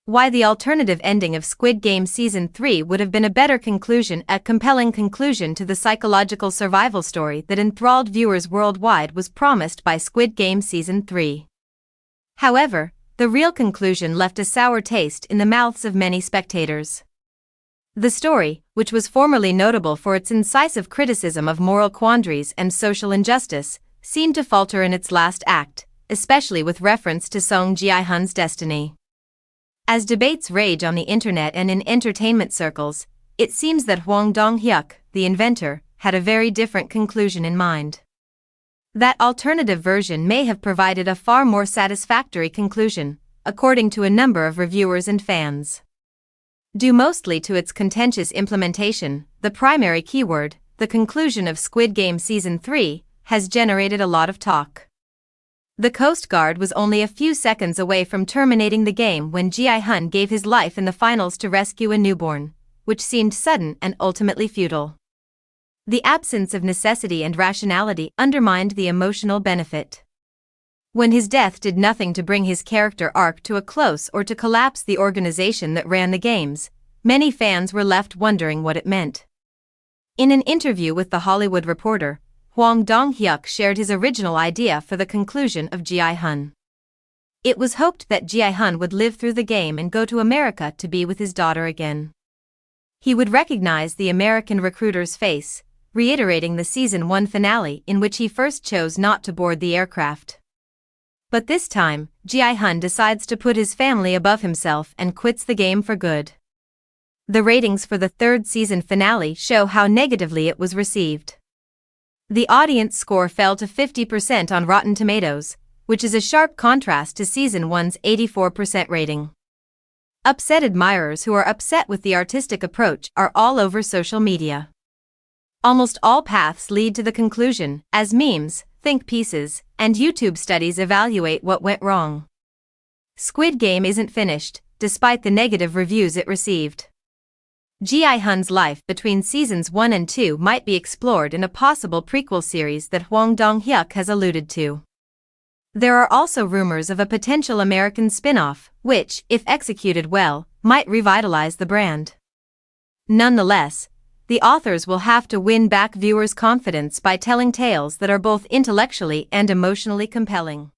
why the alternative ending of Squid Game Season 3 would have been a compelling conclusion to the psychological survival story that enthralled viewers worldwide was promised by Squid Game Season 3. However, the real conclusion left a sour taste in the mouths of many spectators. The story, which was formerly notable for its incisive criticism of moral quandaries and social injustice, seemed to falter in its last act, especially with reference to Seong Gi-hun's destiny. As debates rage on the internet and in entertainment circles, it seems that Hwang Dong-hyuk, the inventor, had a very different conclusion in mind. That alternative version may have provided a far more satisfactory conclusion, according to a number of reviewers and fans. Due mostly to its contentious implementation, the primary keyword, the conclusion of Squid Game Season 3, has generated a lot of talk. The Coast Guard was only a few seconds away from terminating the game when Gi-hun gave his life in the finals to rescue a newborn, which seemed sudden and ultimately futile. The absence of necessity and rationality undermined the emotional benefit. When his death did nothing to bring his character arc to a close or to collapse the organization that ran the games, many fans were left wondering what it meant. In an interview with The Hollywood Reporter, Hwang Dong-hyuk shared his original idea for the conclusion of Gi-hun. It was hoped that Gi-hun would live through the game and go to America to be with his daughter again. He would recognize the American recruiter's face, reiterating the Season 1 finale in which he first chose not to board the aircraft. But this time, Gi-hun decides to put his family above himself and quits the game for good. The ratings for the third season finale show how negatively it was received. The audience score fell to 50% on Rotten Tomatoes, which is a sharp contrast to Season 1's 84% rating. Upset admirers who are upset with the artistic approach are all over social media. Almost all paths lead to the conclusion, as memes, think pieces, and YouTube studies evaluate what went wrong. Squid Game isn't finished, despite the negative reviews it received. Gi-hun's life between Seasons 1 and 2 might be explored in a possible prequel series that Hwang Dong-hyuk has alluded to. There are also rumors of a potential American spin-off, which, if executed well, might revitalize the brand. Nonetheless, the authors will have to win back viewers' confidence by telling tales that are both intellectually and emotionally compelling.